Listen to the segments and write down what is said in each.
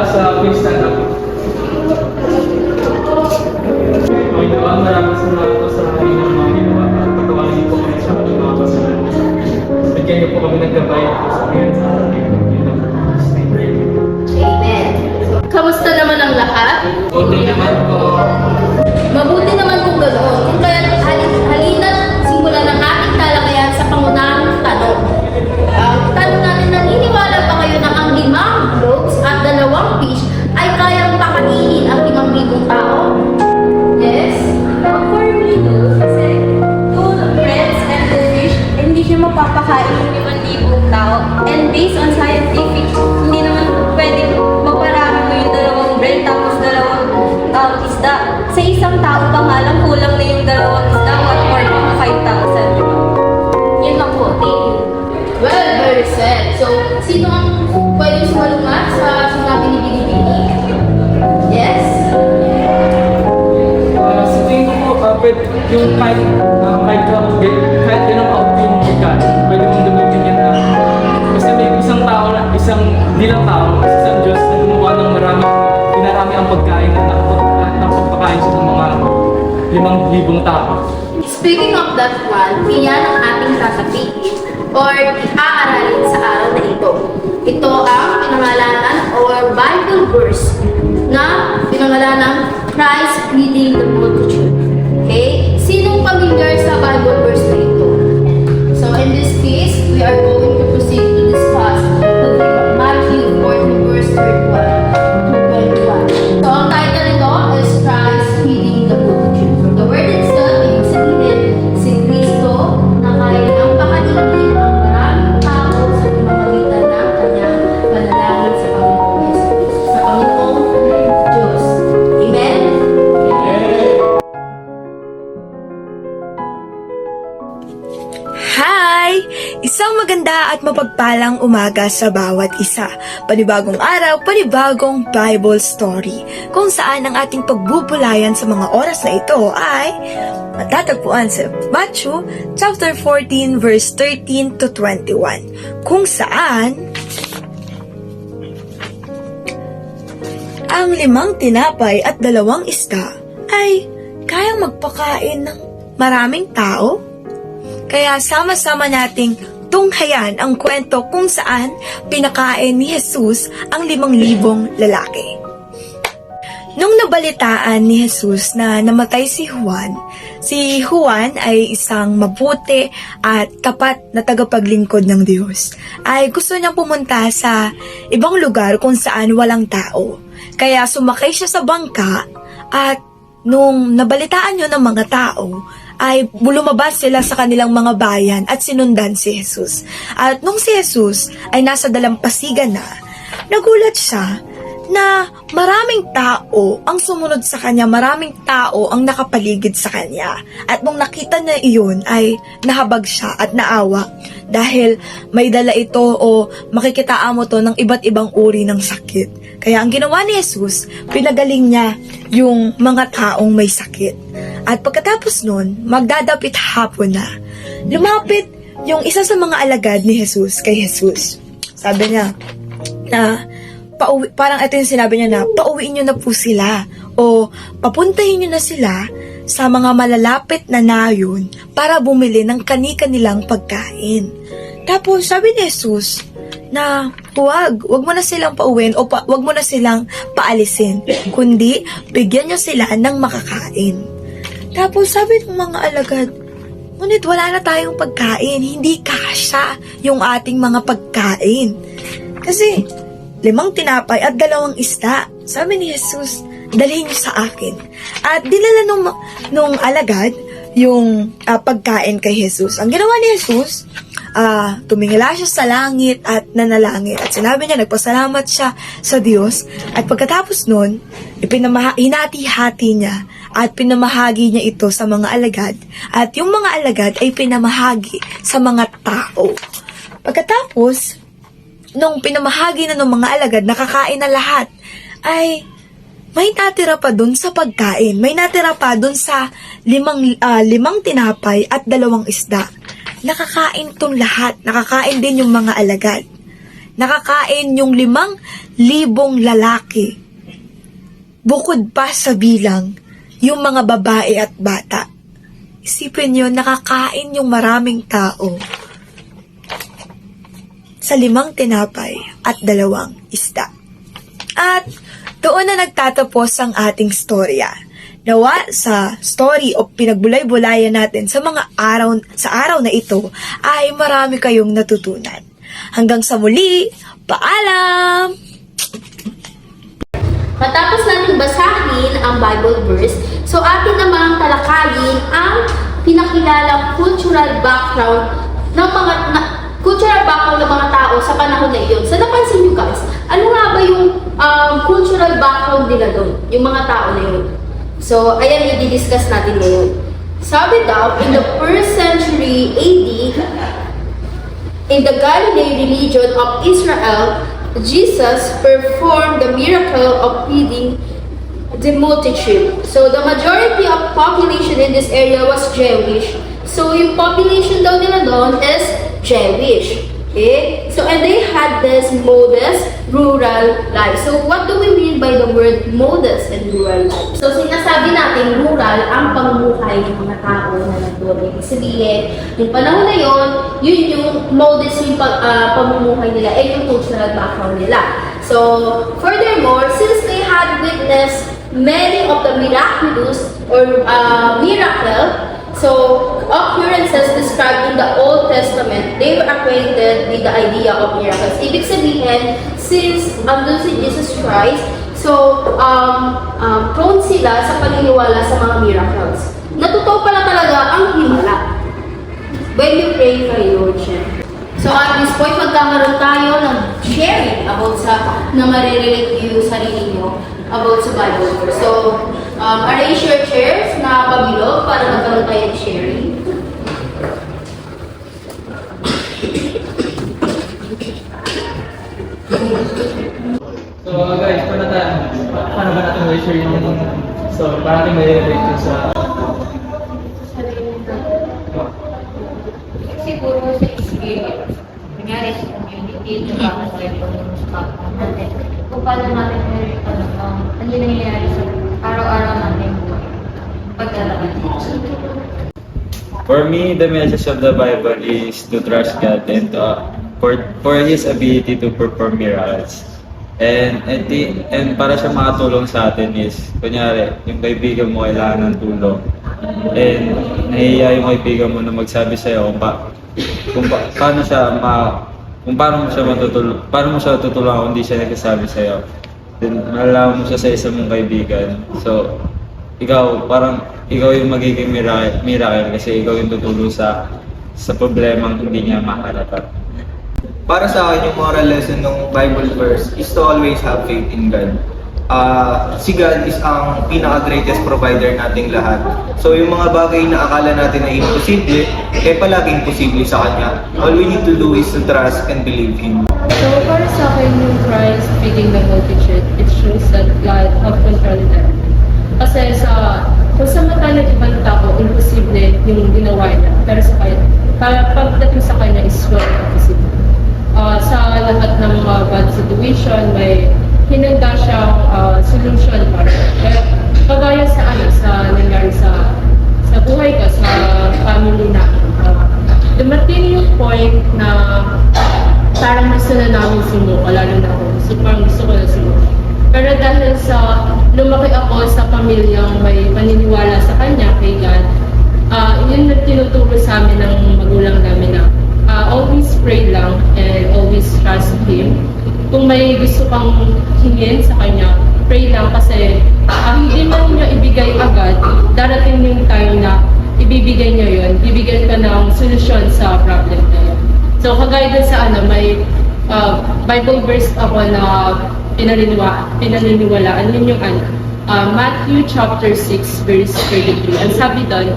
Sa quiz stand up. Okay naman, maraming salamat po sa aking mga ginawa at pagkawalin po kami sa aking mga kasalan. Bigyan niyo po kami nagkabayan po sa akin sa aking Amen. Kamusta naman ang lahat? Buti naman po. Mabuti naman kung ganoon. Kung kaya halina't simulan ng ating talakayan sa pangunahing tanong. Ang tanong natin, naniniwala ba kayo na ang 5 loaves at 2 fish ay kayang pakainin ang 5,000 tao? Yes. For me, no. Kasi 2 breads and the fish, hindi siya mapapakain ng 5,000 tao. And based on scientific, hindi naman pwedeng maparami mo yung 2 bread tapos 2 isda. Sa isang tao pa nga lang, kulang na yung 2 isda. What more kung 5,000? Yun lang po. Thank you. Well, very sad. So, sino ang pwedeng sumalungat sa sinabi ni Binibini? Yes? Sa tingin ko po, yung kahit ilang out yung pagkain, pwede mong gamitin yan na. Kasi may isang tao, isang Diyos na gumawa ng pinarami ang pagkain na napagpakain siya ng mga 5,000 tao. Speaking of that one, iyan ang ating tatapihin or aaralin sa araw na ito. Ito ang pinangalanan or Bible verse na pinangalanan Christ feeding the multitude. Okay? Sinong familiar sa Bible verse na ito? So in this case, we are going to proceed to discuss the book of Matthew 14 verse 31 to 21. So ang title nito is Christ feeding the multitude. From the word itself, ibig sabihin, si Kristo na kaya ng pakainin ang maraming tao sa pamamagitan ng kanyang panalangin sa Panginoong Jesus, sa Panginoong Diyos. Amen? Hi! Isang maganda at mapagpalang umaga sa bawat isa. Panibagong araw, panibagong Bible story. Kung saan ang ating pagbubulayan sa mga oras na ito ay matatagpuan sa Matthew chapter 14 verse 13 to 21. Kung saan ang 5 tinapay at 2 isda ay kayang magpakain ng maraming tao. Kaya sama-sama nating tunghayan ang kwento kung saan pinakain ni Jesus ang 5,000 lalaki. Nung nabalitaan ni Jesus na namatay si Juan ay isang mabuti at tapat na tagapaglingkod ng Diyos, ay gusto niyang pumunta sa ibang lugar kung saan walang tao. Kaya sumakay siya sa bangka at nung nabalitaan niyo ng mga tao, ay lumabas sila sa kanilang mga bayan at sinundan si Jesus. At nung si Jesus ay nasa dalampasigan na, nagulat siya na maraming tao ang sumunod sa kanya, maraming tao ang nakapaligid sa kanya. At nung nakita niya iyon ay nahabag siya at naawa dahil may dala ito o makikitaan mo to ng iba't ibang uri ng sakit. Kaya ang ginawa ni Jesus, pinagaling niya yung mga taong may sakit. At pagkatapos nun, magdadapit hapon na, lumapit yung isa sa mga alagad ni Jesus kay Jesus. Sabi niya na, parang ito yung sinabi niya na, pauwiin niyo na po sila o papuntahin niyo na sila sa mga malalapit na nayon para bumili ng kani-kanilang pagkain. Tapos sabi ni Jesus na wag mo na silang pauwiin o wag mo na silang paalisin, kundi bigyan niyo sila ng makakain. Tapos sabi ng mga alagad, ngunit wala na tayong pagkain, hindi kasya yung ating mga pagkain. Kasi 5 tinapay at 2 isda. Sabi ni Jesus, dalhin niyo sa akin. At dinala nung alagad yung pagkain kay Jesus. Ang ginawa ni Jesus, tumingala siya sa langit at nanalangin. At sinabi niya, nagpasalamat siya sa Diyos. At pagkatapos nun, hinati-hati niya at pinamahagi niya ito sa mga alagad. At yung mga alagad ay pinamahagi sa mga tao. Pagkatapos Tapos, nung pinamahagi na ng mga alagad, nakakain na lahat, ay may natira pa dun sa pagkain. May natira pa dun sa limang tinapay at 2 isda. Nakakain tong lahat. Nakakain din yung mga alagad. Nakakain yung 5,000 lalaki. Bukod pa sa bilang, yung mga babae at bata. Isipin nyo, nakakain yung maraming tao sa 5 tinapay at 2 isda. At doon na nagtatapos ang ating storya. Nawa sa story o pinagbulay-bulayan natin sa araw na ito ay marami kayong natutunan. Hanggang sa muli, paalam! Matapos natin basahin ang Bible verse, so atin namang talakayin ang pinakilalang cultural background ng mga tao sa panahon na iyon. So napansin nyo guys, ano nga ba yung cultural background nila doon? Yung mga tao na yun. So ayan, i-discuss natin ngayon. Sabi daw, in the 1st century AD, in the Galilee region of Israel, Jesus performed the miracle of feeding the multitude. So the majority of population in this area was Jewish. So yung population daw nila doon is Jewish. Okay? So and they had this modest rural life. So what do we mean by the word modest and rural life? So sinasabi natin rural ang pamumuhay ng mga tao na nandun. Ibig sabihin, yung panahon na yon, yun yung modest yung pamumuhay nila, yung cultural background nila. So furthermore, since they had witnessed many of the miraculous or miracle, so occurrences described in the Old Testament, they were acquainted with the idea of miracles. Ibig sabihin, since andun si Jesus Christ, so prone sila sa paniniwala sa mga miracles. Natutuwa pala talaga ang himala when you pray kay Lord siya. So at this point, magkakaroon tayo ng sharing about sa na marirelate yung sarili nyo about sa Bible verse. So, arrange your chairs na pabilog para magkaroon tayo ng sharing. So guys, paano ba natin i-share yung story? Para natin may-relate yun sa... Siguro sa experience, nangyari sa community, yung bakit tayo sa natin. Kung paano natin ano nangyayari sa araw-araw natin paglalakad. For me, the message of the Bible is to trust God and for His ability to perform miracles. And para siya makatulong sa atin is, kunyari, yung kaibigan mo kailangan ng tulong. And nahihiya yung kaibigan mo na magsabi sa'yo paano mo siya tutulungan kung hindi siya nagsasabi sa'yo. Then malalaman mo siya sa isa mong kaibigan. So, ikaw yung magiging miracle kasi ikaw yung tutulong sa problemang hindi niya maharap. Para sa akin, yung moral lesson ng Bible verse is to always have faith in God. Si God is ang pinaka-greatest provider nating lahat. So yung mga bagay na akala natin na imposible, palaging posible sa Kanya. All we need to do is to trust and believe Him. So para sa akin, yung Christ feeding the multitude, it shows that God have control in everything. Kasi kung sa mata ng ibang tao, imposible yung ginawa niya. Pero pagdating sa Kanya is well possible. Sa lahat ng mga bad situation, may hinanda siyang solution para. Kagaya sa nangyari sa buhay ko, sa family namin. Dumating yung point na parang gusto na namin sumuko, lalo na ako. So parang gusto ko na sumuko. Pero dahil lumaki ako sa pamilyang may paniniwala sa Kanya, kay God, yun na tinuturo sa amin ng magulang namin na always pray lang and always trust Him. Kung may gusto kang hingin sa Kanya, pray lang kasi hindi man niya ibigay agad, darating yung time na ibibigay niya yun, bibigyan ka ng solusyon sa problem na yun. So kagaya dun sa may Bible verse ako na pinaniniwalaan, yun yung Matthew chapter 6 verse 33. Ang sabi doon,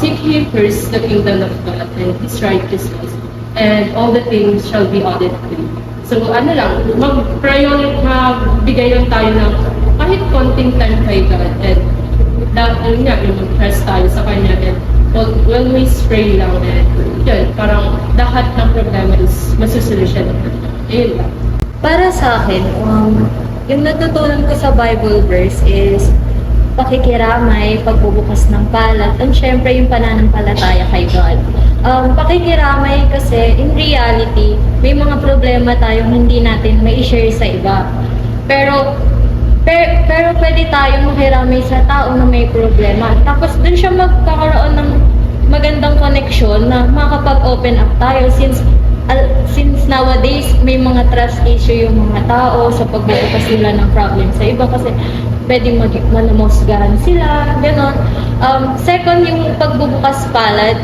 seek ye first the kingdom of God and His righteousness, and all the things shall be audit-free. So ano lang, magbigay lang tayo ng kahit konting time kay God, and dahil nga, yung mag-trust tayo sa Kanya, and always pray lang, and yun, parang lahat ng problema is masusolusyon. Ayun lang. Para sa akin, yung natutunan ko sa Bible verse is pakikiramay, pagbubukas ng palad, at syempre yung pananampalataya kay God. Pakikiramay kasi in reality, may mga problema tayong hindi natin mai-share sa iba. Pero pwede tayong makiramay sa tao na may problema. Tapos dun siya magkakaroon ng magandang connection na makapag-open up tayo since nowadays may mga trust issue yung mga tao sa pagbubukas nila ng problem sa iba kasi pwedeng malamusgahan sila, gano'n. Second, yung pagbubukas palad,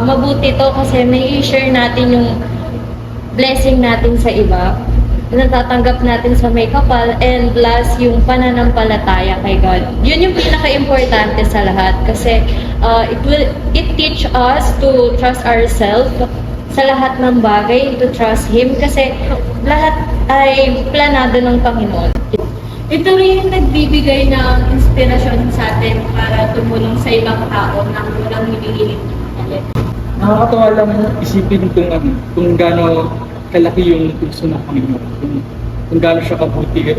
mabuti to kasi may i-share natin yung blessing natin sa iba, natatanggap natin sa may kapal, and last, yung pananampalataya kay God. Yun yung pinaka-importante sa lahat kasi it teach us to trust ourselves sa lahat ng bagay, to trust Him kasi lahat ay planado ng Panginoon. Ito rin yung nagbibigay ng inspirasyon sa atin para tumulong sa ibang tao na walang hinihiling ulit. Nakakatawa lang isipin kung gaano kalaki yung puso ng Panginoon, kung gaano siya kabuti.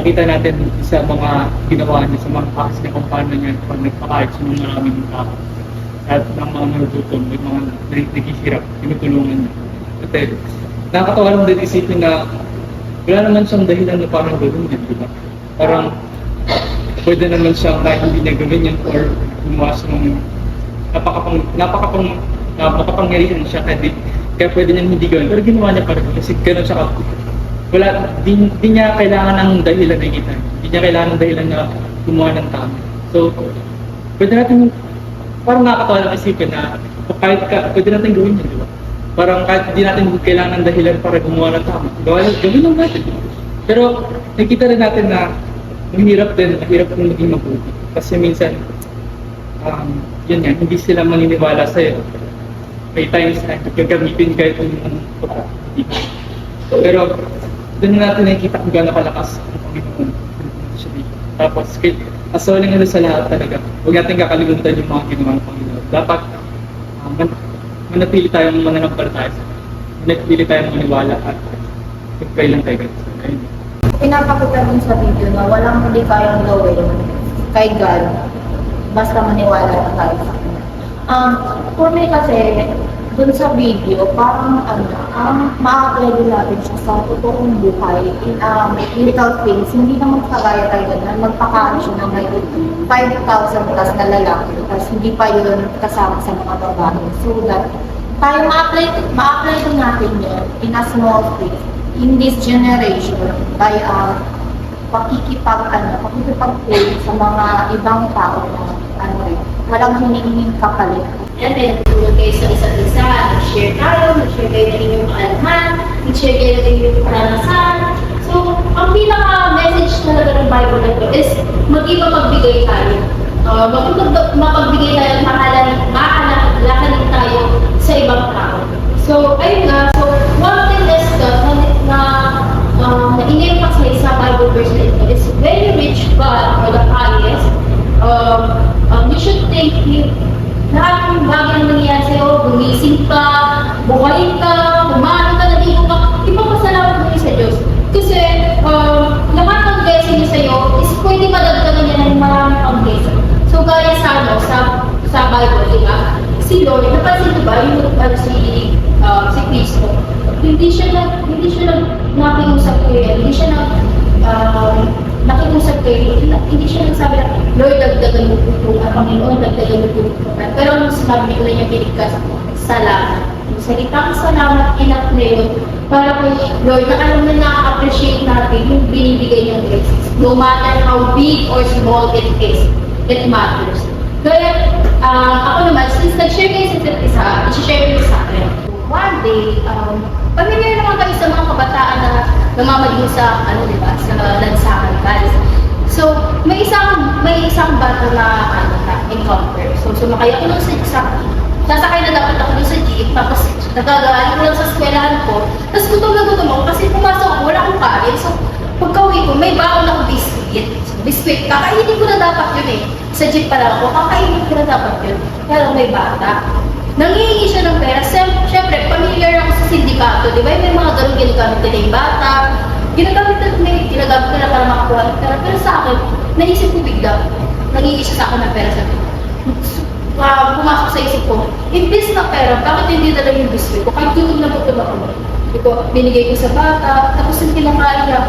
Nakita natin sa mga ginawa niya, sa mga acts niya, kung paano niya pag nagpakahit sa mga maraming tao. At ng mga nagutom, may mga naghihirap, tinutulungan niya. At nakakatawa lang din isipin na wala naman siyang dahilan na parang gawin yan, di ba? Parang pwede naman siyang kahit hindi niya gawin yan or gumawa ng napakapangyarihan siya kaya pwede niya hindi gawin. Pero ginawa niya parang kasi gano'n siya di niya kailangan ng dahilan na kita. Di niya kailangan ng dahilan na gumawa ng tama. So, pwede natin, parang nakakatawa lang isipin na pwede natin gawin yan, di ba? Parang kahit hindi natin kailangan ng dahilan para gumawa ng tama. Gawin lang natin. Pero nakikita rin natin na mahirap din maging mabuti. Kasi minsan, yun yan, hindi sila maniniwala sa'yo. May times na gagamitin kahit yung pagkakita. Pero doon natin nakikita kung gano'ng kalakas ang Panginoon. Tapos, as all nga sa lahat talaga, huwag natin kakalimutan yung mga ginawa ng Panginoon. Dapat, manatili tayong mananampalataya. Manatili tayong maniwala at pag-pray lang tayo. Pinapakita rin sa video na walang hindi kayang gawin kay God basta maniwala na tayo sa Kanya. For me kasi, dun sa video, parang ma-apply din natin siya sa totoong buhay in little things. Hindi naman kagaya tayo na magpakaan siya ng may 5,000 plus na lalaki tapos hindi pa yun kasama sa mga babae. So that, tayo ma-apply din natin yun in a small thing in this generation by pakikipag-pray sa mga ibang tao na walang hinihinging kapalit. And then, tulog kayo sa isa't isa, nag-share tayo, nag-share kayo ng inyong kaalaman, nag-share kayo ng inyong karanasan. So, ang pinaka-message talaga ng Bible na ito is magbigay tayo. Mapagbigay tayo at maalalahanin tayo sa ibang tao. So, ayun nga. So, one thing is na in-impact sa Bible verse na ito is very rich God or the highest. You should think lahat ng bagay na nangyayari sa'yo, gumising ka, buhay ka, kumain ka, naligo ka, ipapasalamat mo yun sa Diyos. Kasi lahat ng blessing niya sa'yo is pwede madagdagan niya ng maraming pang blessing. So gaya sa Bible, di ba? Si Lord, napansin ko ba yung si Cristo, hindi siya nakiusap kayo, hindi siya nakiusap kayo, hindi siya nagsabi na, Lord, dagdagan mo po ang Panginoon, dagdagan mo po. Pero ang sinabi ko na niya pinigkas, salamat. Yung salitang salamat, enough na yun. Para po, Lord, na alam na na-appreciate natin yung binibigay niyang blessings. No matter how big or small it is, it matters. Kaya, ako naman, since nag-share kayo sa isa't isa, i-share ko sa akin. One day, pamilya naman kami sa mga kabataan na namamaligin sa, diba, sa lansangan, guys. So, may isang bata na encounter. So, sumakay ako sa sasakay na dapat ako dun sa jeep, tapos nagagaling ko lang sa eskwelahan ko, tapos gutom na gutom ako kasi pumasok ako, wala akong kain. So, pagka-uwi ko, may baon ako biscuit. Biscuit, kakainin ko na dapat yun eh. Sa jeep pa lang ako, kakainin ko na dapat yun. Pero may bata. Nangihingi siya ng pera. Siyempre, familiar ako sa sindikato, di ba? May mga ganun ginagamit nila yung bata. Ginagamit nila para makakuha ng pera. Pero sa akin, naisip ko bigla, nangihingi siya sa akin ng pera. Sabi, pumasok sa isip ko, imbis na pera, bakit hindi na lang yung biscuit ko? Kahit gutom na gutom ako. Binigay ko sa bata, tapos yung kinakain niya,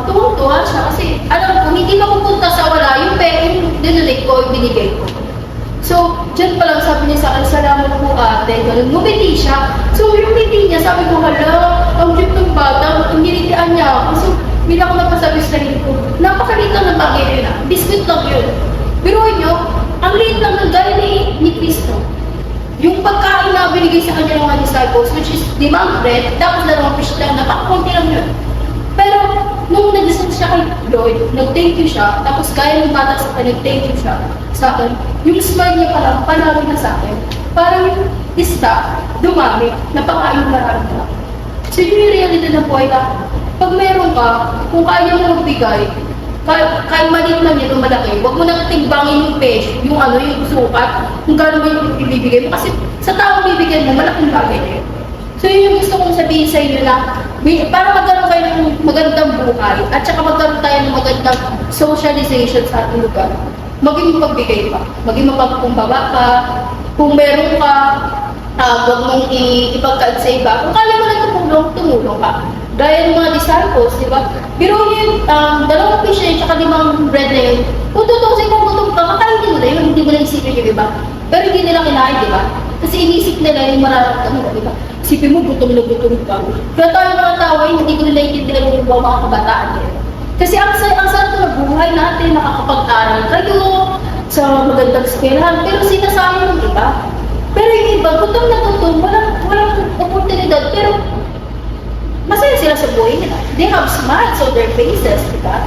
tuwang-tuwa siya kasi alam ko, hindi mapupunta sa wala yung pera, yung dinonate ko, yung binigay ko. So, dyan pa lang sabi niya sa akin, salamat po ate, ganun. Ngumiti siya. So, yung ngiti niya, sabi ko, hala, ang cute ng bata, ang nilitian niya ako. So, bilang ako nagpasabi sa sarili ko, napakaliit lang ng bagay yun ah. Biscuit lang yun. Pero nyo, ang liit lang ng gaya ni Cristo. Yung pagkain na binigay sa kanya ng mga disciples, which is 5 bread, tapos 2 fish lang, napakakunti lang yun. Pero, nung nag-isip siya kay Lloyd, nag-thank you siya, tapos gaya ng bata sa akin, nag-thank you siya sa akin, yung smile niya palang, panalo na sa akin. Parang yung isa, dumami, napakain marami na. So yun yung reality ng buhay na, pag meron ka, kung kaya mo magbigay, kahit maliit lang yan o malaki, huwag mo nang timbangin yung peso, yung sukat, kung gano'n mo yung ibibigay mo. Kasi sa taong bibigyan mo, malaking bagay na yun. So yun yung gusto kong sabihin sa inyo na para magkaroon kayo ng magandang buhay at saka magkaroon tayo ng magandang socialization sa ating lugar, maging magbigay pa, maging mapagkumbaba ka, kung meron ka, huwag mong ipagkaad sa iba. Kung kaya mo na tumulong ka. Gaya ng mga disciples, di ba? Pero yung 2 fish at saka 5 bread na yun, kung tutusin kung gutom ka, kakainin mo na yun, hindi mo na isipin yung iba. Pero hindi nila kinain, di ba? Kasi inisip nila yung mararamdaman mo, di ba? Isipin mo, gutom na gutom ka. Kaya tayo mga tao, hindi ko nila ikintilan yung mga kabataan nila. Kasi ang sarap na buhay natin, nakakapag-aral kayo sa magandang eskwelahan, pero sinasayang ng iba. Pero yung iba, gutom na gutom, walang oportunidad, pero masaya sila sa buhay nila. They have smiles on their faces, di ba?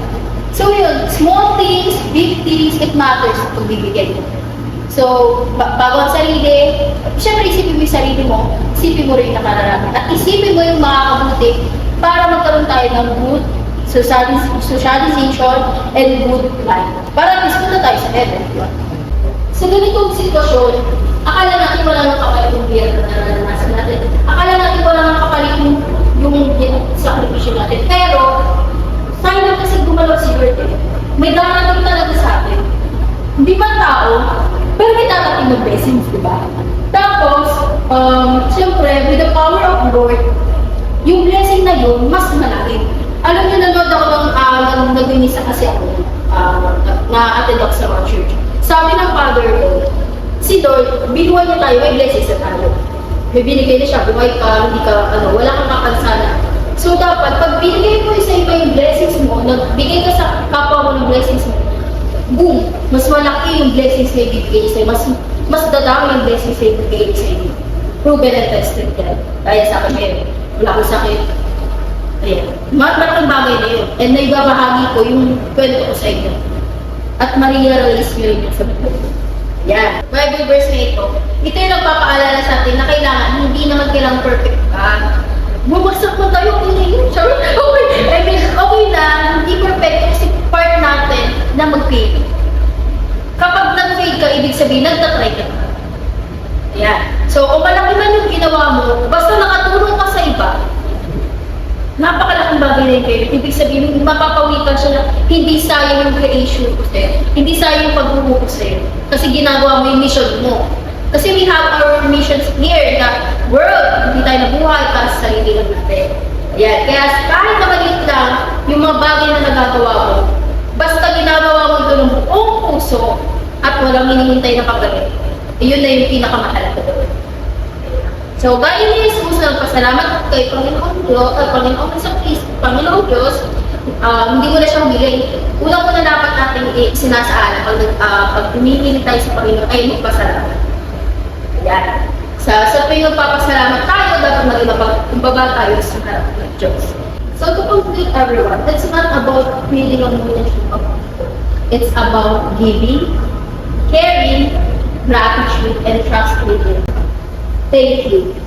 So yun, small things, big things, it matters sa pagbibigay mo. So, bago ang sarili, syempre isipin mo yung sarili mo, isipin mo rin yung nakararami. At isipin mo yung makakabuti para magkaroon tayo ng good socialization and good life. Para at least punta tayo sa heaven, di ba? Sa ganitong sitwasyon, akala natin wala nang kapalit yung hirap na naranasan natin. Akala natin wala nang kapalit yung sakripisyo natin. Pero, tayo na kasi gumalaw si Lord eh. May darating talaga sa atin. Hindi man tao, pero may darating ng blessings, di ba? Tapos, siyempre, with the power of Lord, yung blessing na yun, mas malaki. Alam niyo, nanood ako ng nag-inisa kasi ako, na-attend ako sa mga church. Sabi ng father ko, si Lord, binuhay niya tayo, may blessings na tayo. May binigay na siya, buhay ka, hindi ka, wala kang kapansana. So dapat, pag binigay mo sa iba yung blessings mo, nagbigay ka sa kapwa mo ng blessings mo, boom, mas malaki yung blessings na ibibigay sa'yo, mas dadami yung blessings na ibibigay sa'yo. Proven and tested yan. Kaya sa akin ngayon, wala akong sakit. Ayan. Malaking bagay na yun. And naibabahagi ko yung kwento ko sa inyo. At ma-realize nyo rin sa buhay. Yan. Bible verse na ito yung nagpapaalala sa atin na kailangan, hindi naman kailangan perfect ka. Bumagsak mo tayo, okay na yun. Okay. I mean, okay lang, hindi perfect kasi part natin na mag-fail. Kapag nag-fail ka, ibig sabihin, nagtatry ka. Ayan. So, kung malaki man yung ginawa mo, basta nakatulong ka sa iba, napakalaking bagay na yung kayo. Ibig sabihin, mapapawikan siya na hindi sayang yung creation ko sa'yo. Hindi sayang yung pagbubuo ko sa'yo. Kasi ginagawa mo yung mission mo. Kasi we have our missions here na world. Hindi tayo nabuhay para sa sarili lang natin. Ayan. Kaya kahit na maliit lang yung mga bagay na nagagawa mo, basta ginagawa mo ito ng buong puso at walang hinihintay na paggamit, iyon na yung pinakamahalaga doon. So, guys, gusto nagpasalamat kay Panginoon Diyos, Panginoon Diyos, hindi mo na siya humili. Unang na dapat natin sinasaalan pag tumingin tayo sa Panginoon ay magpasalamat. Ayan. Sa tuwing magpapasalamat tayo, dapat maging mapagbaba tayo sa harap ng Diyos. So, to conclude everyone, it's not about feeling on the. It's about giving, caring, gratitude, and trust in Him. Thank you.